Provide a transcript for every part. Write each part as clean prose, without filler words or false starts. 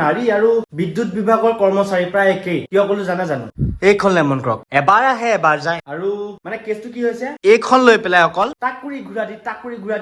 নাৰী আৰু বিদ্যুৎ বিভাগৰ কৰ্মচাৰী প্ৰায় একেই কিয় ক'লো জানো এইখন লেমন ক্ৰক এবাৰ আহে এবাৰ যায় আৰু মানে কেছটো কি হৈছে এইখন লৈ পেলাই অকল টাকুৰি ঘূৰা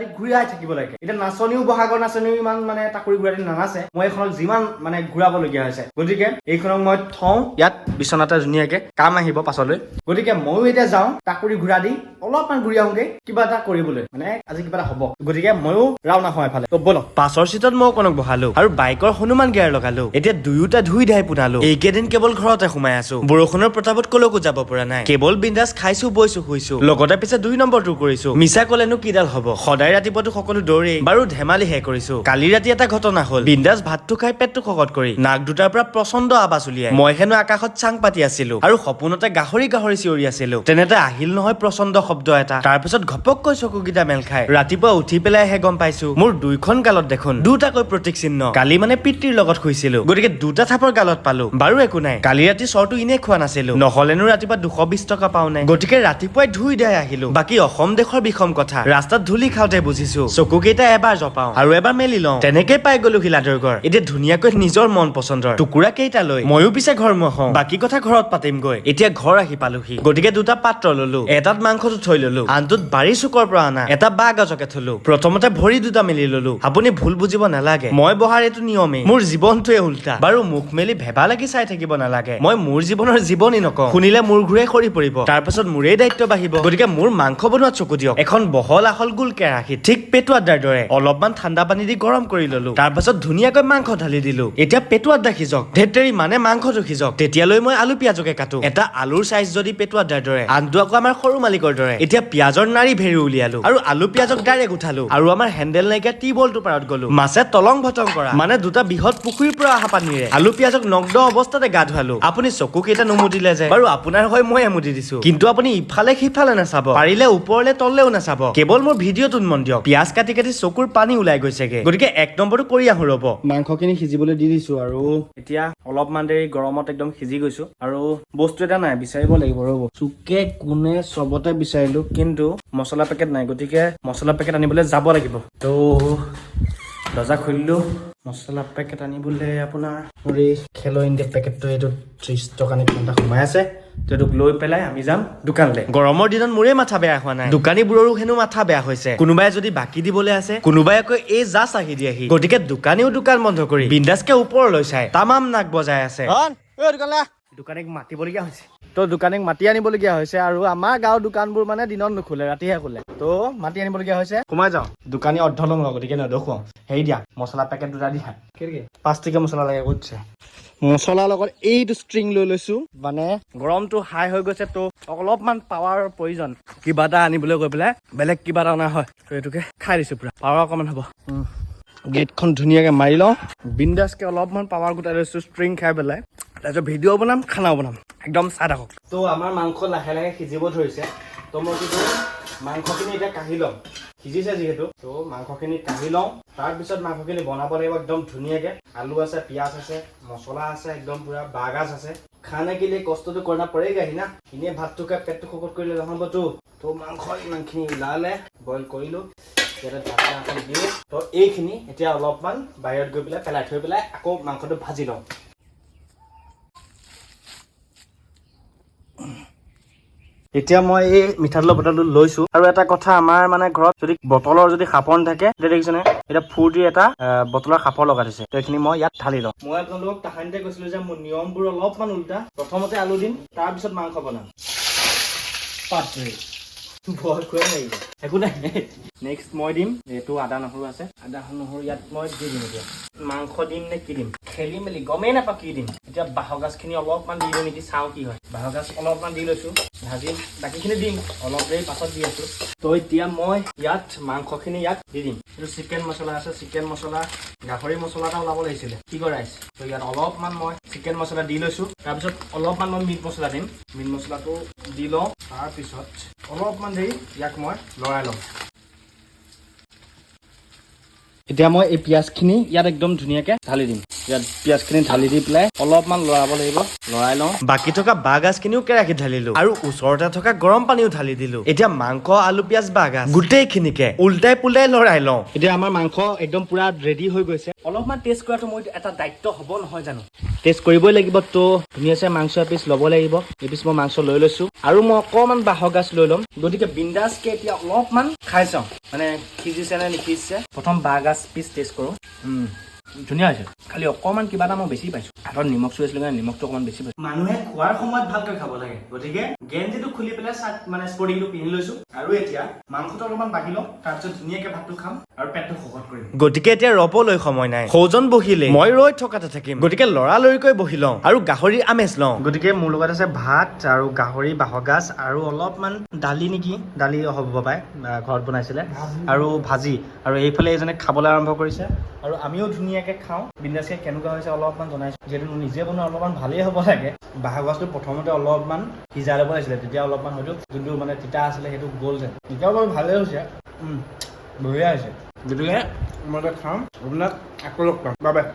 দি ঘূৰাই থাকিব লাগে এতিয়া নাচনীও বহাগৰ নাচনীও ইমান মানে টাকুৰি ঘূৰা দি নানাচে মই এইখনক যিমান মানে ঘূৰাবলগীয়া হৈছে গতিকে এইখনক মই থওঁ ইয়াত বিচনাতে ধুনীয়াকে কাম আহিব পাছলৈ গতিকে ময়ো এতিয়া যাওঁ টাকুৰি ঘূৰা দি অলপমান ঘূৰি আহোঁগে কিবা এটা কৰিবলৈ মানে আজি কিবা এটা হ'ব গতিকে ময়ো ৰাওনা হওঁ এফালে তো বলক পাছৰ চিটত মই অকণক বহালো আৰু বাইকৰ হনুমান গিয়াৰ লগালো এতিয়া দুয়োটা ধুই ধাই পোনালো এইকেইদিন কেৱল ঘৰতে সোমাই আছো বৰষুণৰ প্ৰতাপত কলৈকো যাব পৰা নাই কেৱল বিন্দাস খাইছো বৈছো শুইছো লগতে পিছে 2 নম্বৰটো কৰিছো মিছা কলেনো কিডাল হ'ব সদায় ৰাতিপুৱাটো সকলো দৌৰেই বাৰু ধেমালিহে কৰিছো কালি ৰাতি এটা ঘটনা হ'ল বিন্দাস ভাতটো খাই পেটটো খকত কৰি নাক দুটাৰ পৰা প্ৰচণ্ড আৱাজ উলিয়াই মই হেনো আকাশত চাং পাতি আছিলো আৰু সপোনতে গাহৰি চিঞৰি আছিলো তেনেতে আহিল নহয় প্ৰচণ্ড শব্দ এটা তাৰপিছত ঘপককৈ চকুকেইটা মেল খাই ৰাতিপুৱা উঠি পেলাইহে গম পাইছো মোৰ দুইখন গালত দেখোন দুটাকৈ প্ৰতীক চিহ্ন কালি মানে পিতৃৰ লগত শুইছিলো গতিকে দুটা থাপৰ গালত পালো বাৰু একো নাই কালি ৰাতি চৰটো ইনে খোৱা নাছিলো নহলেনো ৰাতিপুৱা 220 টকা পাও নাই গতিকে ৰাতিপুৱাই ধুই দাই আহিলো বাকী অসম দেশৰ বিষম কথা ৰাস্তাত ধূলি খাওঁতে বুজিছো চকুকেইটা এবাৰ জপাও আৰু এবাৰ মেলি লওঁ তেনেকে পাই গলো শিলাদৰ ঘৰ এতিয়া ধুনীয়াকৈ নিজৰ মন পছন্দৰ টুকুৰা কেইটা লৈ ময়ো পিছে ঘৰ মুৱাও বাকী কথা ঘৰত পাতিমগৈ এতিয়া ঘৰ আহি পালোহি গতিকে দুটা পাত্ৰ ললো এটাত মাংসটো থৈ ললো আনটোত বাৰী চুকৰ পৰা আনা এটা বাঁহ গাজকে থলো প্ৰথমতে ভৰি দুটা মেলি ললো আপুনি ভুল বুজিব নালাগে মই বহাৰ এইটো নিয়মেই মোৰ জীৱনটোৱে উল্টা বাৰু মুখ মেলি ভেবা লাগি চাই থাকিব নালাগে মই মোৰ জীৱনৰ জীৱনী নকওঁ শুনিলে মোৰ ঘূৰে সৰি পৰিব তাৰপাছত মোৰেই দায়িত্ব বাঢ়িব গতিকে মোৰ মাংস বনোৱাত চকু দিয়ক এখন বহল আহল গোল কেৰাহী ঠিক পেটুৱাদাৰ দৰে অলপমান ঠাণ্ডা পানী দি গৰম কৰি ললো তাৰপাছত ধুনীয়াকৈ মাংস ঢালি দিলো এতিয়া পেটুৱাদা সিজক ধেতেৰি মানে মাংসটো সিজক তেতিয়ালৈ মই আলু পিয়াজকে কাটো এটা আলুৰ সাইজ যদি পেটুৱাদাৰ দৰে আনটো আকৌ আমাৰ সৰু মালিকৰ দৰে এতিয়া পিয়াজৰ নাৰী ভেৰি উলিয়ালো আৰু আলু পিয়াজক ডাইৰেক্ট উঠালো আৰু আমাৰ হেন্ডেল নাইকিয়া টিবলটো পাৰত গলো মাছে তলং ভটং কৰা মানে দুটা বৃহৎ পুখুৰীৰ পৰা অহা পানীৰে আলু পিয়াজক নগ্ন অৱস্থাতে গা ধুৱালো আপুনি চকু কেইটা নুমুদিলে যে বাৰু আপোনাৰ হৈ মই এমুদি দিছো কিন্তু আপুনি ইফালে সিফালে নাচাব পাৰিলে ওপৰলে তললেও নাচাব কেৱল মোৰ ভিডিঅ'টোত মন দিয়ক পিয়াজ কাটি কাটি চকুৰ পানী ওলাই গৈছেগে গতিকে 1 নম্বৰটো কৰি আহো ৰ'ব মাংসখিনি সিজিবলৈ দি দিছো আৰু এতিয়া অলপমান দেৰি গৰমত একদম সিজি গৈছো আৰু বস্তু এটা নাই বিচাৰিব লাগিব ৰ'ব চুকে কোনে চবতে বিচাৰিলো কিন্তু মছলা পেকেট নাই গতিকে মছলা পেকেট আনিবলৈ যাব লাগিব তো দৰ্জা খুলিলো মছলা পেকেট আনিবলৈ আপোনাৰ খেলো ইণ্ডিয়া পেকেটটো এইটো 30 টকা নে কিমান সোমাই আছে তোক লৈ পেলাই আমি যাম দোকানলৈ গৰমৰ দিনত মোৰে মাথা বেয়া হোৱা নাই দোকানীবোৰৰো হেনো মাথা বেয়া হৈছে কোনোবাই যদি বাকী দিবলৈ আছে কোনোবাই আকৌ এই জাষ্ট আহি দিয়েহি গতিকে দোকানীও দোকান বন্ধ কৰি বিন্দাছকে ওপৰলৈ চাই তামাম নাক বজাই আছে দোকানীক মাতিবলগীয়া হৈছে তো দোকানীক মাতি আনিবলগীয়া হৈছে আৰু আমাৰ গাঁৱৰ দোকানবোৰ মানে দিনত নুখোলে ৰাতিহে খোলে তো মাতি আনিবলগীয়া হৈছে সোমাই যাওঁ দোকানী অৰ্ধলং গতিকে নেদেখুৱাওঁ হেৰি দিয়া মছলা পেকেট দুটা দিয়া 5 টকীয়া মছলা লাগে কৈছে মছলাৰ লগত এইটো ষ্ট্ৰিং লৈ লৈছো মানে গৰমটো হাই হৈ গৈছে তো অলপমান পাৱাৰৰ প্ৰয়োজন কিবা এটা আনিবলৈ গৈ পেলাই বেলেগ কিবা এটা অনা হয় তো এইটোকে খাই দিছো পুৰা পাৱাৰ অকমান হ'ব গেটখন ধুনীয়াকে মাৰি লওঁ বিন্দাছকে অলপমান পাৱাৰ গোটাই লৈছো ষ্ট্ৰিং খাই পেলাই তাৰপিছত ভিডিঅ' বনাম খানাও বনাম একদম চাই থাকক তো আমাৰ মাংস লাহে লাহে সিজিব ধৰিছে তো মই কি কৰোঁ মাংসখিনি এতিয়া কাঢ়ি ল'ম সিজিছে যিহেতু তো মাংসখিনি কাঢ়ি লওঁ তাৰপিছত মাংসখিনি বনাব লাগিব একদম ধুনীয়াকে আলু আছে পিঁয়াজ আছে মছলা আছে একদম পুৰা বাঁহগাজ আছে খানে के लिए কষ্টটো करना पड़ेगा ही ना इन्हें ভাতটো খাই পেটটো খকত কৰিলে নহ'বতো তো মাংস ইমানখিনি ওলালে বইল কৰিলো এতিয়া ঢাকনা এখন দিওঁ তো এইখিনি এতিয়া অলপমান বাহিৰত গৈ পেলাই পেলাই থৈ পেলাই আকৌ মাংসটো ভাজি লওঁ এতিয়া মই এই মিঠাতেলৰ বটলটো লৈছো আৰু এটা কথা আমাৰ মানে ঘৰত যদি বটলৰ যদি খাপন থাকে দেখিছেনে এটা ফুৰ্তি এটা বটলৰ খাপৰ লগাই দিছে তো এইখিনি মই ইয়াত ঢালি লওঁ মই আপোনালোকক তাহানিতে কৈছিলো যে মোৰ নিয়মবোৰ অলপমান উল্টা প্ৰথমতে আলু দিম তাৰপিছত মাংস বনাম পাত্ৰী বহুত কোৱা নাই একো নাই নেক্সট মই দিম এইটো আদা নহৰু আছে আদা নহৰু ইয়াত মই দি দিম এতিয়া মাংস দিম নে কি দিম খেলি মেলি গমেই নাপাওঁ কি দিম এতিয়া বাঁহগাজখিনি অলপমান দি দিওঁ নেকি চাওঁ কি হয় বাঁহগাজ অলপমান দি লৈছো ভাজিম বাকীখিনি দিম অলপ দেৰি পাছত দি আছো তো এতিয়া মই ইয়াত মাংসখিনি ইয়াত দি দিম এইটো চিকেন মছলা আছে চিকেন মছলা গাহৰি মছলা এটা ওলাব লাগিছিলে কি কৰাইছ তো ইয়াত অলপমান মই চিকেন মছলা দি লৈছো তাৰপিছত অলপমান মই মিট মছলা দিম মিট মছলাটো দি লওঁ তাৰপিছত অলপমান দেৰি ইয়াক মই লৰাই লওঁ এতিয়া মই এই পিঁয়াজখিনি ইয়াত একদম ধুনীয়াকে ঢালি দিম। ইয়াত পিঁয়াজখিনি ঢালি দি পেলাই অলপমান লৰাব লাগিব, লৰাই লওঁ। বাকী থকা বাঁহগাজখিনিও কেৰাহীত ঢালিলো আৰু ওচৰতে থকা গৰম পানীও ঢালি দিলো। এতিয়া মাংস, আলু, পিঁয়াজ, বাঁহগাজ গোটেইখিনিকে উল্টাই পুল্টাই লৰাই লওঁ। এতিয়া আমাৰ মাংস একদম পুৰা ৰেডি হৈ গৈছে। অলপমান টেষ্ট কৰাটো মোৰ এটা দায়িত্ব হ'ব নহয় জানো? টেষ্ট কৰিবই লাগিব তো। ধুনীয়াছে মাংস এপিচ ল'ব লাগিব। এপিচ মই মাংস লৈ লৈছো আৰু মই অকণমান বাঁহৰ গাজ লৈ ল'ম। গতিকে বিন্দাছকে এতিয়া অলপমান খাই চাওঁ, মানে সিজিছে নে নিসিজিছে। প্ৰথম বাঁহগাজ পিচ টেষ্ট কৰোঁ। ধুনীয়া হৈছে, খালি অকণমান কিবা এটা মই বেছি পাইছোঁ। হাতত নিমখ চুইছিলোঁ কাৰণে নিমখটো অকণমান বেছি পাইছোঁ। মানুহে খোৱাৰ সময়ত ভালকৈ খাব লাগে, গতিকে গেঞ্জিটো খুলি পেলাই মানে স্পৰ্টিংটো পিন্ধি লৈছোঁ আৰু এতিয়া মাংসটো অলপমান বাঢ়ি লওঁ, তাৰপিছত ধুনীয়াকে ভাতটো খাম আৰু পেটটো শকত কৰিম। গতিকে এতিয়া ৰ'বলৈ সময় নাই, সৌজন বহিলে মই ৰৈ থকাতে থাকিম। গতিকে লৰালৰিকৈ বহি লওঁ আৰু গাহৰিৰ আমেজ লওঁ। গতিকে মোৰ লগত আছে ভাত আৰু গাহৰি, বাঁহগাজ আৰু অলপমান দালি নেকি, দালি হ'ব পাৰে ঘৰত বনাইছিলে, আৰু ভাজি। আৰু এইফালে এজনে খাবলৈ আৰম্ভ কৰিছে আৰু আমিও ধুনীয়াকে খাওঁ। বিন্দাছকে কেনেকুৱা হৈছে অলপমান জনাইছোঁ, যিহেতু নিজে বনোৱা অলপমান ভালেই হ'ব লাগে। বাঁহগাজটো প্ৰথমতে অলপমান সিজাই ল'ব লাগিছিলে, তেতিয়া অলপমান হয়তো যোনটো মানে তিতা আছিলে সেইটো গ'ল যেন। তেতিয়াও বাৰু ভালেই হৈছে, বঢ়িয়া হৈছে। গতিকে মই খাওঁ, আপোনাক আকৌ লগ পাম। Bye bye.